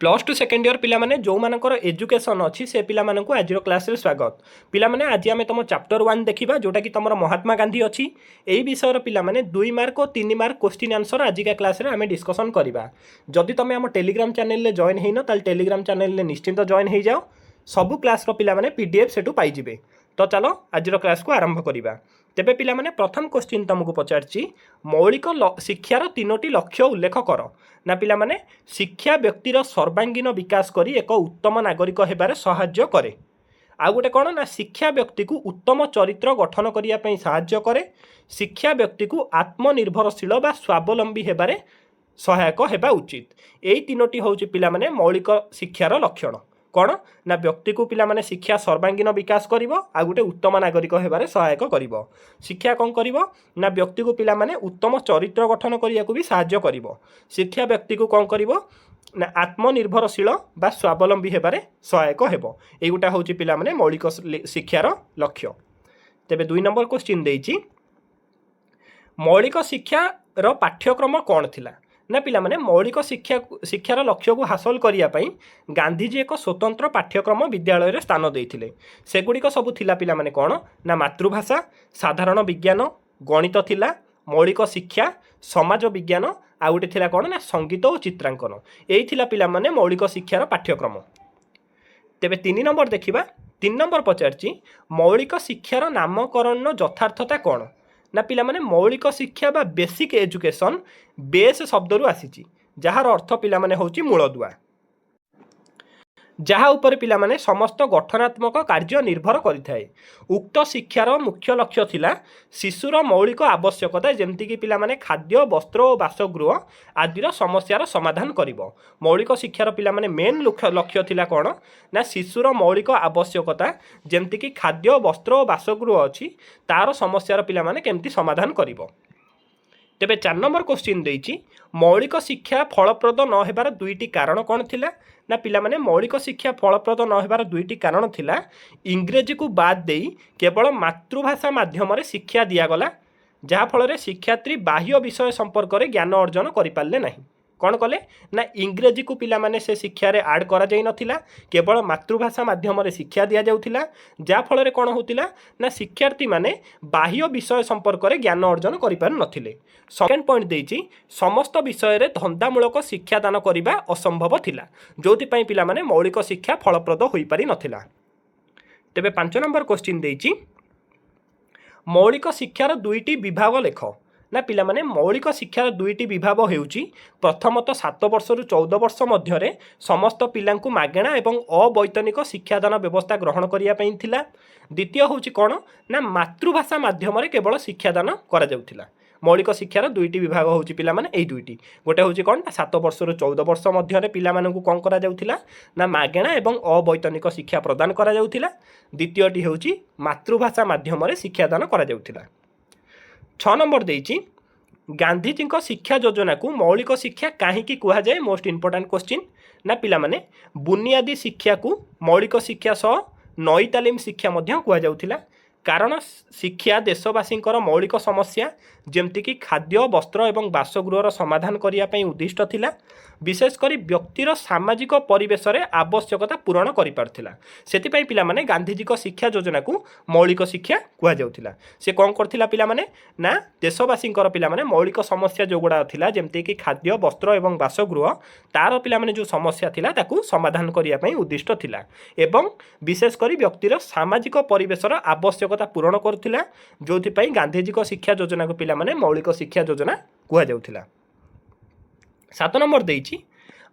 Plus two second year पिला माने जो मानकर एजुकेशन अच्छी से पिला मानकु आज क्लास रे स्वागत। पिला माने आज आम तुम चैप्टर 1 देखा जोटा कि तुम महात्मा गांधी अच्छी यही विषय पिला माने 2 मार्क और 3 मार्क क्वेश्चन आंसर आजिका क्लास रे आम डिस्कसन करवा। जदि तुम आम टेलीग्राम चैनल रे जॉइन होइन ताल टेलीग्राम चैनल रे निश्चिंत जॉइन हो जाओ। सबू क्लास पिला माने पीडीएफ सेठू पाइबे। तो चलो आज क्लास को आरंभ करवा। तेबे पिला माने प्रथम क्वेश्चन तुमको पचारछि मौलिक शिक्षार 3टी लक्ष्य उल्लेख कर। ना पिला माने शिक्षा व्यक्तिर सर्वांगीन विकास करी एक उत्तम नागरिक हेबारे सहाय्य करे। आ गोटे कौन ना शिक्षा व्यक्ति को उत्तम चरित्र गठन करिया पई सहाय्य करे। शिक्षा व्यक्ति को आत्मनिर्भरशील बा स्वावलंबी हेबारे सहायक हेबा उचित। एई 3टी होउछि पिला माने मौलिक शिक्षार लक्षण। कौन ना व्यक्ति को पिला माने शिक्षा सर्वांगीन विकास करिवो आ गोटे उत्तम नागरिक हेबारे सहायक करिवो। शिक्षा कौन करिवो ना व्यक्ति को पिला माने उत्तम चरित्र गठन करिया को भी सहाय्य करिवो। शिक्षा व्यक्ति को कौन करिवो ना आत्मनिर्भरशील बा स्वावलंबी हेबारे सहायक हेबो। एई गोटा होउछि पिला माने मौलिक शिक्षार लक्ष्य। तेबे 2 नंबर क्वेश्चन देइछि मौलिक शिक्षार पाठ्यक्रम कौन थिला। ना पिला माने मौलिक शिक्षार लक्ष्य को हासिल करिया पई गांधीजी एक स्वतंत्र पाठ्यक्रम विद्यालय रे स्थान देइथिले। सेगुड़िक सबु थिला पिला माने कौन ना मातृभाषा, साधारण विज्ञान, गणित थिला, मौलिक शिक्षा, समाज विज्ञान आ गोटे थिला कौन ना संगीत और चित्रांकन। एई थिला पिला माने मौलिक शिक्षार पाठ्यक्रम। तेबे 3 नंबर देखिबा। 3 नंबर पचारछि मौलिक शिक्षार नामकरण यथार्थता कौन। ना पिला माने मौलिक शिक्षा बा बेसिक एजुकेशन बेस शब्द रु आसीची जहार अर्थ पिला माने होची मूलदुआ जहाँ उपर पिला माने समस्त गठनात्मक कार्य निर्भर करिथाए। उक्त शिक्षार मुख्य लक्ष्य थिला शिशुर मौलिक आवश्यकता जेमती कि पिला माने खाद्य, वस्त्र और बासगृह आदिर समस्यार समाधान करिवो। मौलिक शिक्षार पिला माने मेन लक्ष्य थिला कौन ना शिशुर मौलिक आवश्यकता जेमती कि खाद्य, वस्त्र और बासगृह अछि तार समस्यार पिला माने केमती समाधान करिवो। तेबे 4 नंबर क्वेश्चन देइछि मौलिक शिक्षा फलप्रद न हेबार 2टी कारण कौन थिला। ना पिला माने मौलिक शिक्षा फलप्रद न हेबार 2टी कारण थिला इंग्रेजी को बाद देई केवल मातृभाषा माध्यम रे शिक्षा दिया गला जहाँ फल रे शिक्षार्थी बाह्य विषय संपर्क रे ज्ञान अर्जन करि पारले नाही। कौन कले ना इंग्रेजी को पिला माने से शिक्षा रे ऐड करा जाई नथिला केवल मातृभाषा माध्यम रे शिक्षा दिया जाउथिला जहाँ फल रे कौन होतिला ना शिक्षार्थी माने बाह्य विषय संपर्क रे ज्ञान अर्जन करि पार नथिले। सेकेंड पॉइंट देइछि समस्त विषय रे धंदामूलक शिक्षा दान करिबा असंभव थिला जोथि पई पिला माने मौलिक शिक्षा फलप्रद होई पारि नथिला। तेबे 5 नंबर क्वेश्चन देइछि मौलिक शिक्षार 2टी विभाग लेख। ना पिला माने मौलिक शिक्षार 2टी विभाग हेउची प्रथमतः 7 वर्ष रु 14 वर्ष मध्य समस्त पिलांकु मागेणा एवं अवैतनिक शिक्षादान व्यवस्था ग्रहण करिया पई थिला। द्वितीय होउची कोन ना मातृभाषा माध्यम रे केवल शिक्षादान करा जाउथिला। मौलिक शिक्षार 2टी विभाग होउची पिला माने एई 2टी गोटे होउची कोन ना 7 वर्ष रु 14 वर्ष मध्य पिला मानकु कोन करा जाउथिला ना मागेणा एवं अवैतनिक शिक्षा प्रदान करा जाउथिला। द्वितीयटी होउची मातृभाषा माध्यम रे शिक्षादान करा जाउथिला। 6 नंबर देइछि गांधीजी शिक्षा योजना को मौलिक शिक्षा कहीं कह जाए मोस्ट इंपोर्टेंट क्वेश्चन। ना पिला माने बुनियादी शिक्षा को मौलिक शिक्षा सह नई तालीम शिक्षा कह जाउथिला कारण शिक्षा देशवासी मौलिक समस्या जेमती कि खाद्य, वस्त्र एवं बासगृहर समाधान करिया पई उद्दिष्ट थिला। विशेषकर व्यक्तिर सामाजिक परिवेश रे आवश्यकता पूरण करि पारथिला। सेति पई पिला माने गांधीजी शिक्षा योजना को मौलिक शिक्षा कह जाउथिला। से कोन करथिला पिला माने ना देशवासी पिला माने मौलिक समस्या जो गुडा थिला जेमती कि खाद्य, वस्त्र एवं बासगृह तार पिला माने जो समस्या थिला ताकू समाधान करिया पई उद्दिष्ट थिला एवं विशेषकर व्यक्तिर सामाजिक परिवेशर आवश्यकता पूरण करथिला जोथि पई गांधीजी शिक्षा योजना को पिला माने मौलिक शिक्षा योजना कह जाउथिला। 7 नंबर देइछि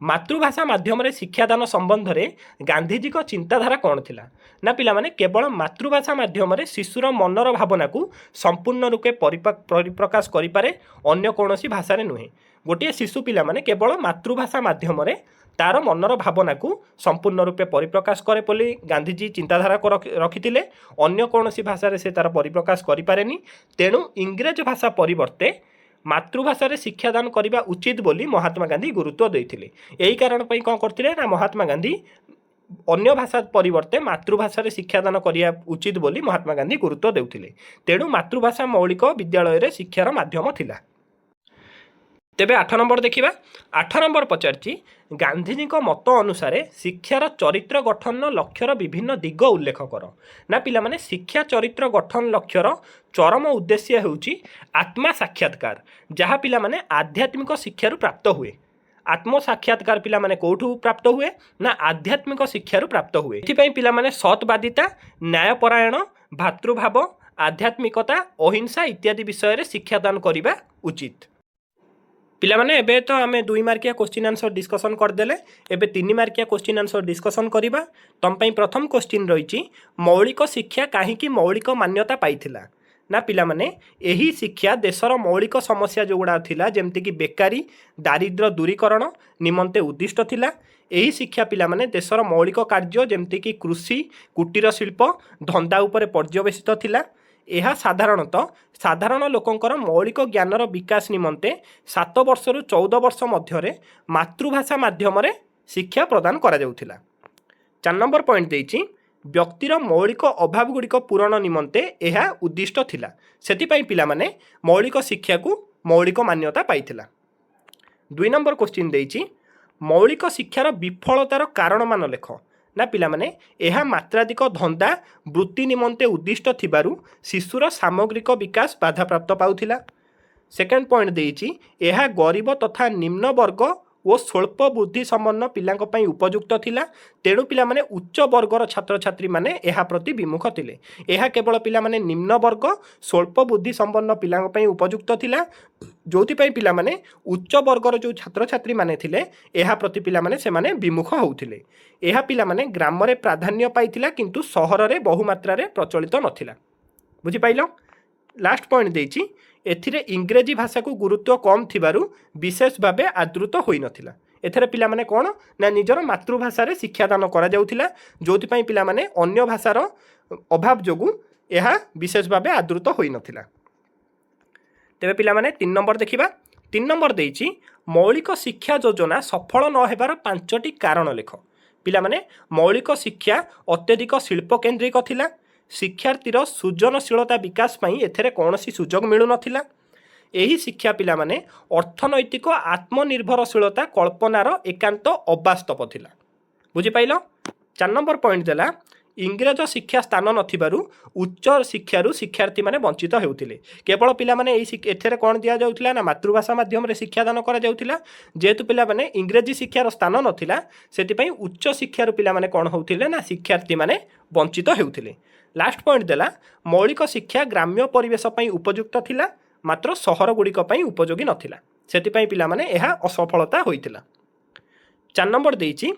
मातृभाषा माध्यम रे शिक्षादान संबंध रे गांधीजी चिंताधारा कौन थिला। ना पिला माने केवल मातृभाषा माध्यम रे शिशुर मनर भावना को संपूर्ण रूपे परिप्रकाश करि पारे अन्य कोनोसी भाषा रे नुहे। गोटे शिशु पिला माने केवल मातृभाषा माध्यम रे तार मनर भावना को संपूर्ण रूपे परिप्रकाश करे बोली गांधीजी चिंताधारा को रखिथिले। अन्य कोनोसी भाषा रे से तार परिप्रकाश करि पारेनी। तेणु इंग्रेज भाषा परिवर्ते मातृभाषा रे शिक्षादान करिबा उचित बोली महात्मा गांधी गुरुत्व देइथिले। एही कारण पई कोन करथिले ना महात्मा गांधी अन्य भाषा परिवर्ते मातृभाषा रे शिक्षादान करिया उचित बोली महात्मा गांधी गुरुत्व देउथिले। तेणु मातृभाषा मौलिक विद्यालय रे शिक्षार माध्यम थिला। तेबे 8 नंबर देखिबा 8 नंबर पचारछि गांधीजी मत अनुसार शिक्षार चरित्र गठन लक्ष्यर विभिन्न दिग उल्लेख कर ना पिला माने शिक्षा चरित्र गठन लक्ष्यर चरम उद्देश्य हेउछि आत्मा साक्षात्कार जहाँ पिला माने आध्यात्मिक शिक्षारु प्राप्त हुए। आत्म साक्षात्कार पिला माने कोठू प्राप्त हुए ना आध्यात्मिक शिक्षारु प्राप्त हुए। एथिपई पिला माने सतबादिता न्यायपरायण भातृभाव आध्यात्मिकता अहिंसा इत्यादि विषय रे शिक्षादान करिबा उचित। पिला माने एबे तो आमे 2 मार्किया क्वेश्चन आंसर डिस्कशन करदेले एबे 3 मार्किया क्वेश्चन आंसर डिस्कशन करिबा। तम पई प्रथम क्वेश्चन रहिछि मौलिक शिक्षा काहेकि मौलिक मान्यता पाइथिला ना पिला माने एही शिक्षा देशर मौलिक समस्या जोगुड़ा थिला जेमति कि बेकारी दारिद्र्य दूरीकरण निमंते उद्दिष्ट थिला। एही शिक्षा पिला माने देशर मौलिक कार्य जेमति कि कृषि कुटीर शिल्प धंदा उपरे पर्यवेसित थिला। यह साधारणतः साधारण लोकंकर मौलिक ज्ञानर विकास निमंते 7 वर्षरु 14 वर्ष मध्यरे मातृभाषा माध्यम शिक्षा प्रदान करा जाउथिला। 4 नंबर पॉइंट देइछि व्यक्तिर मौलिक अभाव गुड़िक पूरण निमंते यह उद्दिष्ट थिला सेतिपई पिला माने मौलिक शिक्षा को मौलिक मान्यता पाइथिला। 2 नंबर क्वेश्चन देइछि मौलिक शिक्षार विफलतार कारण मान लेख ना पिला माने यह मात्राधिक धंदा वृत्ति निमंते उद्दिष्ट थिबारु शिशुर सामग्रिक विकास बाधा प्राप्त पाउथिला। सेकेंड पॉइंट देइछि यह गरीब तथा निम्न वर्ग और स्वल्प बुद्धि संपन्न पिलांक पई उपयुक्त थिला तेणु पिला माने उच्च वर्गर छात्र छात्री माने यह प्रति विमुख थिले। यह केवल पिला माने निम्न वर्ग स्वल्प बुद्धि संपन्न पिलांक पई उपयुक्त थिला जोथि पई पिला माने उच्च वर्गर जो छात्र छात्री माने थिले यह प्रति पिला माने से माने विमुख होउथिले। यह पिला माने ग्राम रे प्राधान्य पाइथिला किंतु सहर रे बहु मात्रा रे प्रचलित नथिला। बुझि पाइलो। लास्ट पॉइंट देइछि एथिरे इंग्रेजी भाषा को गुरुत्व कम थिबारु विशेष भावे आदृत होई नथिला। एथरे पिला माने कोन ना निजर मातृभाषा रे शिक्षादान करा जाउथिला जोथि पई पिला माने अन्य भाषार अभाव जोगु यह विशेष भावे आदृत होई नथिला। तेबे पिला माने 3 नंबर देखिबा 3 नंबर देइछि मौलिक शिक्षा योजना सफल न हेबार 5टी कारण लेख। पिला माने मौलिक शिक्षा अत्यधिक शिल्प केंद्रिक थिला शिक्षार्थीर सृजनशीलता विकास पई एथरे कौनसी सुजोग मिलु नथिला। एही शिक्षा पिला माने अर्थनैतिक आत्मनिर्भरशीलता कल्पनार एकांत अवास्तव थिला। बुझि पाइलो। 4 नंबर पॉइंट देला इंग्रज शिक्षा स्थान नथिबारु उच्च शिक्षारु शिक्षार्थी माने वंचित हेउथिले। केवल पिला माने एथरे कोन दिया जाउथिला ना मातृभाषा माध्यम रे शिक्षादान करा जाउथिला जेतु पिला माने इंग्रेजी शिक्षार स्थान नथिला सेति पई उच्च शिक्षारु पिला माने कोन होउथिले ना शिक्षार्थी माने वंचित हेउथिले। लास्ट पॉइंट देला मौलिक शिक्षा ग्राम्य परिवेश पई उपयुक्त थिला मात्र सहर गुड़िक पई उपयोगी नथिला सेति पई पिला माने एहा असफलता होइथिला। 4 नंबर देइछि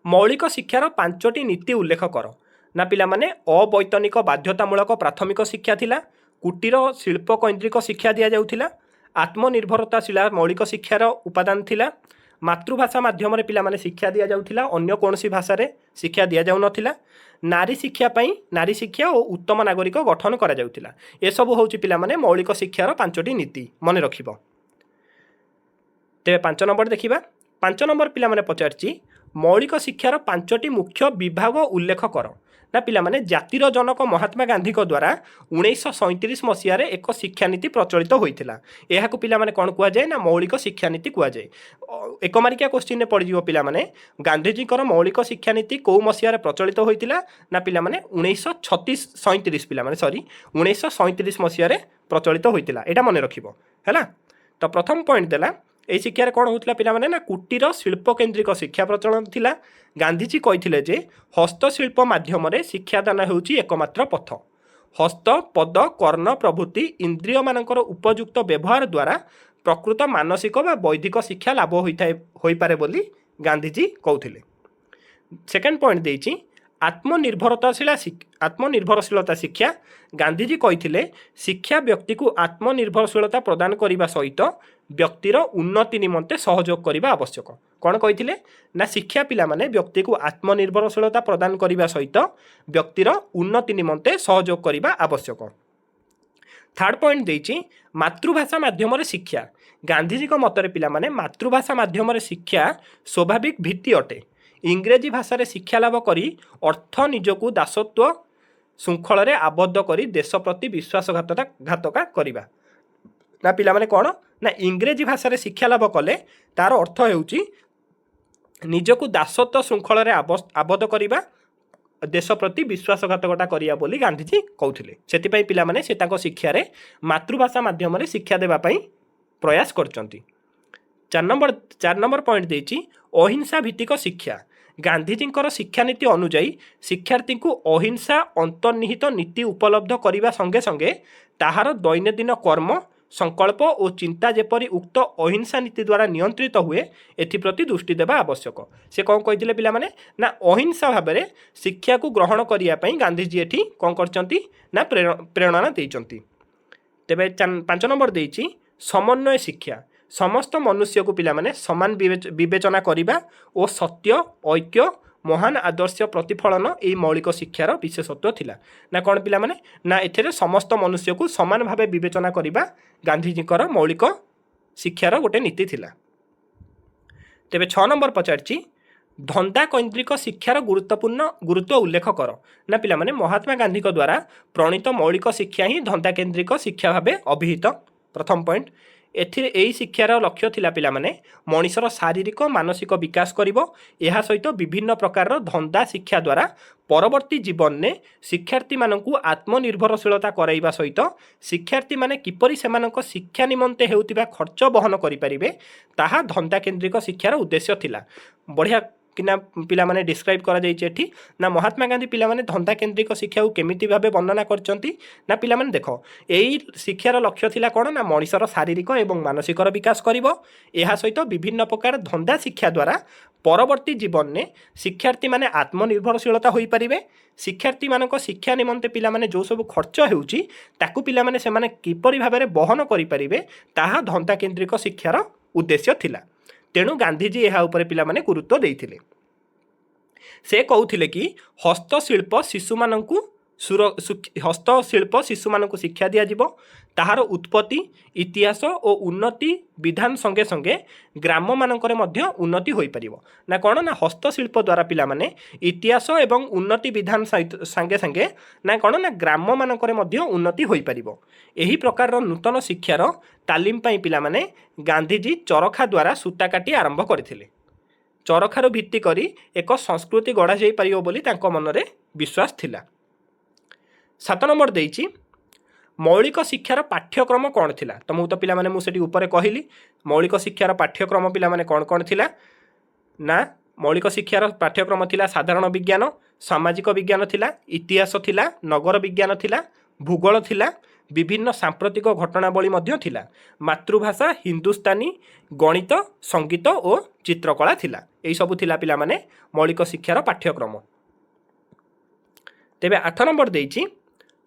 मौलिक शिक्षार 5टी नीति उल्लेख कर ना पिला माने अवैतनिक बाध्यतामूलक प्राथमिक शिक्षा थिला कुटीर शिल्प केंद्रिक शिक्षा दिया जाउथिला आत्मनिर्भरताशील मौलिक शिक्षार उपादान थिला मातृभाषा माध्यम रे पिला माने शिक्षा दिया जाउथिला अन्य कोनसी भाषा रे शिक्षा दिया जाउ नथिला नारी शिक्षा पई नारी शिक्षा और उत्तम नागरिक गठन करा जाउथिला। ए सब होउची पिला माने मौलिक शिक्षार 5टी नीति मन रखिबो। तेबे 5 नंबर देखिबा 5 नंबर पिला माने पचारची मौलिक शिक्षार 5टी मुख्य विभाग उल्लेख कर ना पिला माने जातिर जनक महात्मा गांधी को द्वारा 1937 मसीह रे एक शिक्षा नीति प्रचलित होइथिला। एहाकु पिला माने कोन कुआ जाय ना मौलिक शिक्षा नीति कुआ जाय। एक मार्किया क्वेश्चन ने पड़ जिवो पिला माने गांधीजी कर मौलिक शिक्षा नीति को मसीह रे प्रचलित होइथिला ना पिला माने 1937 पिला माने सॉरी 1937 मसीह रे प्रचलित होइथिला एटा मने रखिबो हैला। तो प्रथम पॉइंट देला ए शिक्षार कौन होता पिला माने ना कुटीर शिल्प केंद्रिक शिक्षा प्रचलन थिला। गांधीजी कहिथिले जे हस्तशिल्प माध्यम रे शिक्षादान हेउची एकमात्र पथ हस्त पद कर्ण प्रभृति इंद्रिय मानकर उपयुक्त व्यवहार द्वारा प्रकृत मानसिक व बौद्धिक शिक्षा लाभ होई पारे बोली गांधीजी कहथिले। सेकेंड पॉइंट देइछि आत्मनिर्भरशीलता शिक्षा गांधीजी कहिथिले शिक्षा व्यक्ति को आत्मनिर्भरशीलता प्रदान करने सहित व्यक्तिर उन्नति निमंते सहयोग करने आवश्यक। कौन कहिथिले ना शिक्षा पिला माने व्यक्ति को आत्मनिर्भरशीलता प्रदान करने सहित व्यक्तिर उन्नति निमंते सहयोग करने आवश्यक। थर्ड पॉइंट देइछि मातृभाषा माध्यम रे शिक्षा गांधीजी को मतरे पिला माने मातृभाषा माध्यम रे शिक्षा स्वाभाविक भित्ति अटे। इंग्रेजी भाषा रे शिक्षा लाभ करी अर्थ निजकु दासत्व श्रृंखल रे आबद्ध करी देश प्रति विश्वासघातका करिबा ନା ପିଲାମାନେ କ'ଣ ନା ଇଂରେଜୀ ଭାଷାରେ ଶିକ୍ଷା ଲାଭ କଲେ ତାର ଅର୍ଥ ହେଉଛି ନିଜକୁ ଦାସତ୍ୱ ଶୃଙ୍ଖଳରେ ଆବଦ୍ଧ କରିବା, ଦେଶ ପ୍ରତି ବିଶ୍ୱାସଘାତକତା କରିବା ବୋଲି ଗାନ୍ଧିଜୀ କହୁଥିଲେ। ସେଥିପାଇଁ ପିଲାମାନେ ସେ ତାଙ୍କ ଶିକ୍ଷାରେ ମାତୃଭାଷା ମାଧ୍ୟମରେ ଶିକ୍ଷା ଦେବା ପାଇଁ ପ୍ରୟାସ କରିଛନ୍ତି। 4 ନମ୍ବର ପଏଣ୍ଟ ଦେଇଛି ଅହିଂସା ଭିତ୍ତିକ ଶିକ୍ଷା। ଗାନ୍ଧିଜୀଙ୍କର ଶିକ୍ଷାନୀତି ଅନୁଯାୟୀ ଶିକ୍ଷାର୍ଥୀଙ୍କୁ ଅହିଂସା ଅନ୍ତର୍ନିହିତ ନୀତି ଉପଲବ୍ଧ କରିବା ସଙ୍ଗେ ସଙ୍ଗେ ତାହାର ଦୈନନ୍ଦିନ କର୍ମ ସଂକଳ୍ପ ଓ ଚିନ୍ତା ଯେପରି ଉକ୍ତ ଅହିଂସା ନୀତି ଦ୍ୱାରା ନିୟନ୍ତ୍ରିତ ହୁଏ ଏଥିପ୍ରତି ଦୃଷ୍ଟି ଦେବା ଆବଶ୍ୟକ। ସେ କ'ଣ କହିଥିଲେ ପିଲାମାନେ ନା ଅହିଂସା ଭାବରେ ଶିକ୍ଷାକୁ ଗ୍ରହଣ କରିବା ପାଇଁ ଗାନ୍ଧିଜୀ ଏଠି କ'ଣ କରିଛନ୍ତି ନା ପ୍ରେରଣା ଦେଇଛନ୍ତି। ତେବେ 5 ନମ୍ବର ଦେଇଛି ସମନ୍ୱୟ ଶିକ୍ଷା। ସମସ୍ତ ମନୁଷ୍ୟକୁ ପିଲାମାନେ ସମାନ ବିବେଚନା କରିବା ଓ ସତ୍ୟ ଐକ୍ୟ ମହାନ ଆଦର୍ଶ ପ୍ରତିଫଳନ ଏହି ମୌଳିକ ଶିକ୍ଷାର ବିଶେଷତ୍ୱ ଥିଲା। ନା କ'ଣ ପିଲାମାନେ ନା ଏଥିରେ ସମସ୍ତ ମନୁଷ୍ୟକୁ ସମାନ ଭାବେ ବିବେଚନା କରିବା ଗାନ୍ଧିଜୀଙ୍କର ମୌଳିକ ଶିକ୍ଷାର ଗୋଟେ ନୀତି ଥିଲା। ତେବେ 6 ନମ୍ବର ପଚାରିଛି ଧନ୍ଦା କୈନ୍ଦ୍ରିକ ଶିକ୍ଷାର ଗୁରୁତ୍ୱ ଉଲ୍ଲେଖ କର। ନା ପିଲାମାନେ ମହାତ୍ମା ଗାନ୍ଧୀଙ୍କ ଦ୍ୱାରା ପ୍ରଣୀତ ମୌଳିକ ଶିକ୍ଷା ହିଁ ଧନ୍ଦା କେନ୍ଦ୍ରିକ ଶିକ୍ଷା ଭାବେ ଅଭିହିତ। ପ୍ରଥମ ପଏଣ୍ଟ, ଏଥିରେ ଏହି ଶିକ୍ଷାର ଲକ୍ଷ୍ୟ ଥିଲା ପିଲାମାନେ ମଣିଷର ଶାରୀରିକ ମାନସିକ ବିକାଶ କରିବ। ଏହା ସହିତ ବିଭିନ୍ନ ପ୍ରକାରର ଧନ୍ଦା ଶିକ୍ଷା ଦ୍ୱାରା ପରବର୍ତ୍ତୀ ଜୀବନରେ ଶିକ୍ଷାର୍ଥୀମାନଙ୍କୁ ଆତ୍ମନିର୍ଭରଶୀଳତା କରାଇବା ସହିତ ଶିକ୍ଷାର୍ଥୀମାନେ କିପରି ସେମାନଙ୍କ ଶିକ୍ଷା ନିମନ୍ତେ ହେଉଥିବା ଖର୍ଚ୍ଚ ବହନ କରିପାରିବେ ତାହା ଧନ୍ଦା କେନ୍ଦ୍ରିକ ଶିକ୍ଷାର ଉଦ୍ଦେଶ୍ୟ ଥିଲା। ବଢ଼ିଆ କିନା ପିଲାମାନେ ଡିସ୍କ୍ରାଇବ୍ କରାଯାଇଛି ଏଠି। ନା ମହାତ୍ମା ଗାନ୍ଧୀ ପିଲାମାନେ ଧନ୍ଦା କେନ୍ଦ୍ରିକ ଶିକ୍ଷାକୁ କେମିତି ଭାବେ ବର୍ଣ୍ଣନା କରିଛନ୍ତି ନା ପିଲାମାନେ ଦେଖ ଏଇ ଶିକ୍ଷାର ଲକ୍ଷ୍ୟ ଥିଲା କ'ଣ ନା ମଣିଷର ଶାରୀରିକ ଏବଂ ମାନସିକର ବିକାଶ କରିବ। ଏହା ସହିତ ବିଭିନ୍ନ ପ୍ରକାର ଧନ୍ଦା ଶିକ୍ଷା ଦ୍ୱାରା ପରବର୍ତ୍ତୀ ଜୀବନରେ ଶିକ୍ଷାର୍ଥୀମାନେ ଆତ୍ମନିର୍ଭରଶୀଳତା ହୋଇପାରିବେ। ଶିକ୍ଷାର୍ଥୀମାନଙ୍କ ଶିକ୍ଷା ନିମନ୍ତେ ପିଲାମାନେ ଯେଉଁ ସବୁ ଖର୍ଚ୍ଚ ହେଉଛି ତାକୁ ପିଲାମାନେ ସେମାନେ କିପରି ଭାବରେ ବହନ କରିପାରିବେ ତାହା ଧନ୍ଦା କେନ୍ଦ୍ରିକ ଶିକ୍ଷାର ଉଦ୍ଦେଶ୍ୟ ଥିଲା। ତେଣୁ ଗାନ୍ଧିଜୀ ଏହା ଉପରେ ପିଲାମାନେ ଗୁରୁତ୍ୱ ଦେଇଥିଲେ। ସେ କହୁଥିଲେ କି ହସ୍ତଶିଳ୍ପ ଶିଶୁମାନଙ୍କୁ ଶିକ୍ଷା ଦିଆଯିବ। ତାହାର ଉତ୍ପତ୍ତି ଇତିହାସ ଓ ଉନ୍ନତି ବିଧାନ ସଙ୍ଗେ ସଙ୍ଗେ ଗ୍ରାମମାନଙ୍କରେ ମଧ୍ୟ ଉନ୍ନତି ହୋଇପାରିବ। ନା କ'ଣ ନା ହସ୍ତଶିଳ୍ପ ଦ୍ୱାରା ପିଲାମାନେ ଇତିହାସ ଏବଂ ଉନ୍ନତି ବିଧାନ ସାଙ୍ଗେ ସାଙ୍ଗେ ନା କ'ଣ ନା ଗ୍ରାମମାନଙ୍କରେ ମଧ୍ୟ ଉନ୍ନତି ହୋଇପାରିବ। ଏହି ପ୍ରକାରର ନୂତନ ଶିକ୍ଷାର ତାଲିମ ପାଇଁ ପିଲାମାନେ ଗାନ୍ଧିଜୀ ଚରଖା ଦ୍ୱାରା ସୂତା କାଟି ଆରମ୍ଭ କରିଥିଲେ। ଚରଖାରୁ ଭିତ୍ତି କରି ଏକ ସଂସ୍କୃତି ଗଢ଼ାଯାଇପାରିବ ବୋଲି ତାଙ୍କ ମନରେ ବିଶ୍ୱାସ ଥିଲା। 7 ନମ୍ବର ଦେଇଛି ମୌଳିକ ଶିକ୍ଷାର ପାଠ୍ୟକ୍ରମ କ'ଣ ଥିଲା। ତମକୁ ତ ପିଲାମାନେ ମୁଁ ସେଠି ଉପରେ କହିଲି ମୌଳିକ ଶିକ୍ଷାର ପାଠ୍ୟକ୍ରମ ପିଲାମାନେ କ'ଣ କ'ଣ ଥିଲା ନା ମୌଳିକ ଶିକ୍ଷାର ପାଠ୍ୟକ୍ରମ ଥିଲା ସାଧାରଣ ବିଜ୍ଞାନ, ସାମାଜିକ ବିଜ୍ଞାନ ଥିଲା, ଇତିହାସ ଥିଲା, ନଗର ବିଜ୍ଞାନ ଥିଲା, ଭୂଗୋଳ ଥିଲା, ବିଭିନ୍ନ ସାମ୍ପ୍ରତିକ ଘଟଣାବଳୀ ମଧ୍ୟ ଥିଲା, ମାତୃଭାଷା ହିନ୍ଦୁସ୍ତାନୀ, ଗଣିତ, ସଙ୍ଗୀତ ଓ ଚିତ୍ରକଳା ଥିଲା। ଏହିସବୁ ଥିଲା ପିଲାମାନେ ମୌଳିକ ଶିକ୍ଷାର ପାଠ୍ୟକ୍ରମ। ତେବେ 8 ନମ୍ବର ଦେଇଛି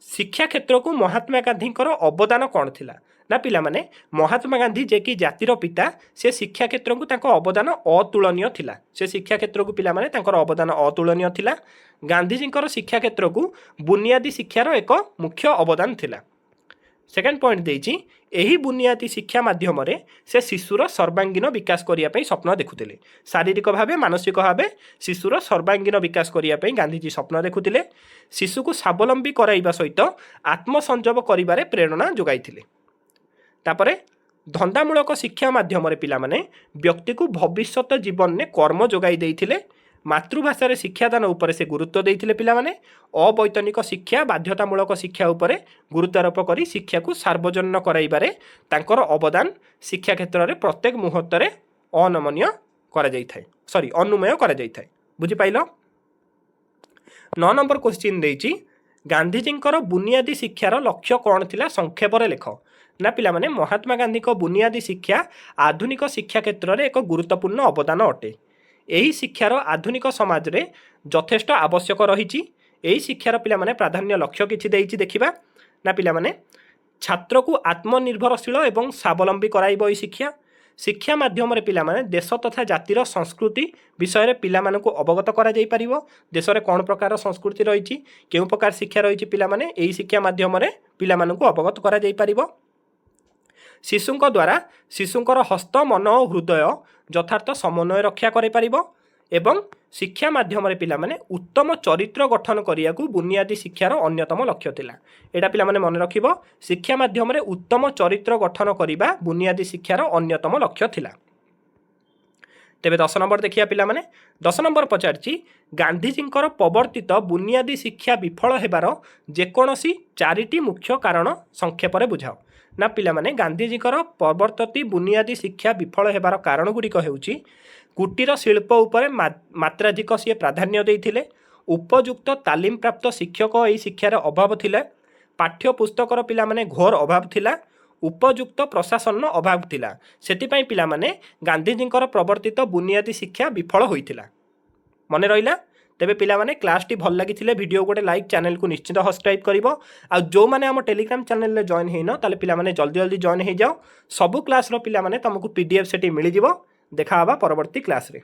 ଶିକ୍ଷା କ୍ଷେତ୍ରକୁ ମହାତ୍ମା ଗାନ୍ଧୀଙ୍କର ଅବଦାନ କ'ଣ ଥିଲା। ନା ପିଲାମାନେ ମହାତ୍ମା ଗାନ୍ଧୀ ଯେ କି ଜାତିର ପିତା ସେ ଶିକ୍ଷା କ୍ଷେତ୍ରକୁ ତାଙ୍କ ଅବଦାନ ଅତୁଳନୀୟ ଥିଲା। ସେ ଶିକ୍ଷା କ୍ଷେତ୍ରକୁ ପିଲାମାନେ ତାଙ୍କର ଅବଦାନ ଅତୁଳନୀୟ ଥିଲା। ଗାନ୍ଧିଜୀଙ୍କର ଶିକ୍ଷା କ୍ଷେତ୍ରକୁ ବୁନିୟାଦୀ ଶିକ୍ଷାର ଏକ ମୁଖ୍ୟ ଅବଦାନ ଥିଲା। ସେକେଣ୍ଡ ପଏଣ୍ଟ ଦେଇଛି ଏହି ବୁନିୟାଦୀ ଶିକ୍ଷା ମାଧ୍ୟମରେ ସେ ଶିଶୁର ସର୍ବାଙ୍ଗୀନ ବିକାଶ କରିବା ପାଇଁ ସ୍ୱପ୍ନ ଦେଖୁଥିଲେ। ଶାରୀରିକ ଭାବେ ମାନସିକ ଭାବେ ଶିଶୁର ସର୍ବାଙ୍ଗୀନ ବିକାଶ କରିବା ପାଇଁ ଗାନ୍ଧିଜୀ ସ୍ୱପ୍ନ ଦେଖୁଥିଲେ। ଶିଶୁକୁ ସ୍ୱାବଲମ୍ବୀ କରାଇବା ସହିତ ଆତ୍ମସଂଯୋଗ କରିବାରେ ପ୍ରେରଣା ଯୋଗାଇଥିଲେ। ତାପରେ ଧନ୍ଦାମୂଳକ ଶିକ୍ଷା ମାଧ୍ୟମରେ ପିଲାମାନେ ବ୍ୟକ୍ତିକୁ ଭବିଷ୍ୟତ ଜୀବନରେ କର୍ମ ଯୋଗାଇ ଦେଇଥିଲେ। ମାତୃଭାଷାରେ ଶିକ୍ଷାଦାନ ଉପରେ ସେ ଗୁରୁତ୍ୱ ଦେଇଥିଲେ। ପିଲାମାନେ ଅବୈତନିକ ଶିକ୍ଷା ବାଧ୍ୟତାମୂଳକ ଶିକ୍ଷା ଉପରେ ଗୁରୁତ୍ୱାରୋପ କରି ଶିକ୍ଷାକୁ ସାର୍ବଜନୀନ କରାଇବାରେ ତାଙ୍କର ଅବଦାନ ଶିକ୍ଷା କ୍ଷେତ୍ରରେ ପ୍ରତ୍ୟେକ ମୁହୂର୍ତ୍ତରେ ଅନୁମେୟ କରାଯାଇଥାଏ। ବୁଝିପାରିଲ? 9 ନମ୍ବର କ୍ୱେଶ୍ଚିନ୍ ଦେଇଛି ଗାନ୍ଧିଜୀଙ୍କର ବୁନିୟାଦୀ ଶିକ୍ଷାର ଲକ୍ଷ୍ୟ କ'ଣ ଥିଲା ସଂକ୍ଷେପରେ ଲେଖ। ନା ପିଲାମାନେ ମହାତ୍ମା ଗାନ୍ଧୀଙ୍କ ବୁନିୟାଦୀ ଶିକ୍ଷା ଆଧୁନିକ ଶିକ୍ଷା କ୍ଷେତ୍ରରେ ଏକ ଗୁରୁତ୍ୱପୂର୍ଣ୍ଣ ଅବଦାନ ଅଟେ। ଏହି ଶିକ୍ଷାର ଆଧୁନିକ ସମାଜରେ ଯଥେଷ୍ଟ ଆବଶ୍ୟକ ରହିଛି। ଏହି ଶିକ୍ଷାର ପିଲାମାନେ ପ୍ରାଧାନ୍ୟ ଲକ୍ଷ୍ୟ କିଛି ଦେଇଛି ଦେଖିବା। ନା ପିଲାମାନେ ଛାତ୍ରକୁ ଆତ୍ମନିର୍ଭରଶୀଳ ଏବଂ ସ୍ୱାବଲମ୍ବୀ କରାଇବ ଏହି ଶିକ୍ଷା। ଶିକ୍ଷା ମାଧ୍ୟମରେ ପିଲାମାନେ ଦେଶ ତଥା ଜାତିର ସଂସ୍କୃତି ବିଷୟରେ ପିଲାମାନଙ୍କୁ ଅବଗତ କରାଯାଇପାରିବ। ଦେଶରେ କ'ଣ ପ୍ରକାର ସଂସ୍କୃତି ରହିଛି, କେଉଁ ପ୍ରକାର ଶିକ୍ଷା ରହିଛି ପିଲାମାନେ ଏହି ଶିକ୍ଷା ମାଧ୍ୟମରେ ପିଲାମାନଙ୍କୁ ଅବଗତ କରାଯାଇପାରିବ। ଶିଶୁଙ୍କ ଦ୍ୱାରା ଶିଶୁଙ୍କର ହସ୍ତ ମନ ଓ ହୃଦୟ ଯଥାର୍ଥ ସମନ୍ୱୟ ରକ୍ଷା କରିପାରିବ ଏବଂ शिक्षा माध्यम पिलाने उत्तम चरित्र गठन करने को बुनियादी शिक्षार अन्यतम लक्ष्य थिला। एटा पिलाने मन रखिब, शिक्षा माध्यम उत्तम चरित्र गठन करने बुनियादी शिक्षार अन्यतम लक्ष्य थिला। तेबे 10 नंबर देखिया पिलाने 10 नंबर पचारची गांधीजी प्रवर्तित बुनियादी शिक्षा विफल हेबार जेकोसी 4टी मुख्य कारण संक्षेप बुझाओ। ना पिलाने गांधीजी प्रवर्तित बुनियादी शिक्षा विफल हेबार कारण गुड़िक हेउची कुटीर शिल्प उपरे मात्राधिक सी प्राधान्य देइथिले, उपयुक्त तालीम प्राप्त शिक्षक यही शिक्षार अभाव थिला, पाठ्य पुस्तकर पिलाने घोर अभाव थिला, उपयुक्त प्रशासन अभाव थिला। सेतिपई पिलाने गांधीजी प्रवर्तित बुनियादी शिक्षा विफल होइथिला। मने रहिला। तेबे पिलाने क्लासटी भल लगी वीडियो गोटे लाइक, चैनल को निश्चित सब्सक्राइब करिवो। आ जो माने हम टेलीग्राम चैनल रे जॉइन हेइन ताले पिलाने जल्दी जल्दी जॉइन हो जाओ। सबु क्लास रो पिलाने तुमको पीडीएफ सेटी मिल जिवो। देखा हबा परवर्ती क्लास रे।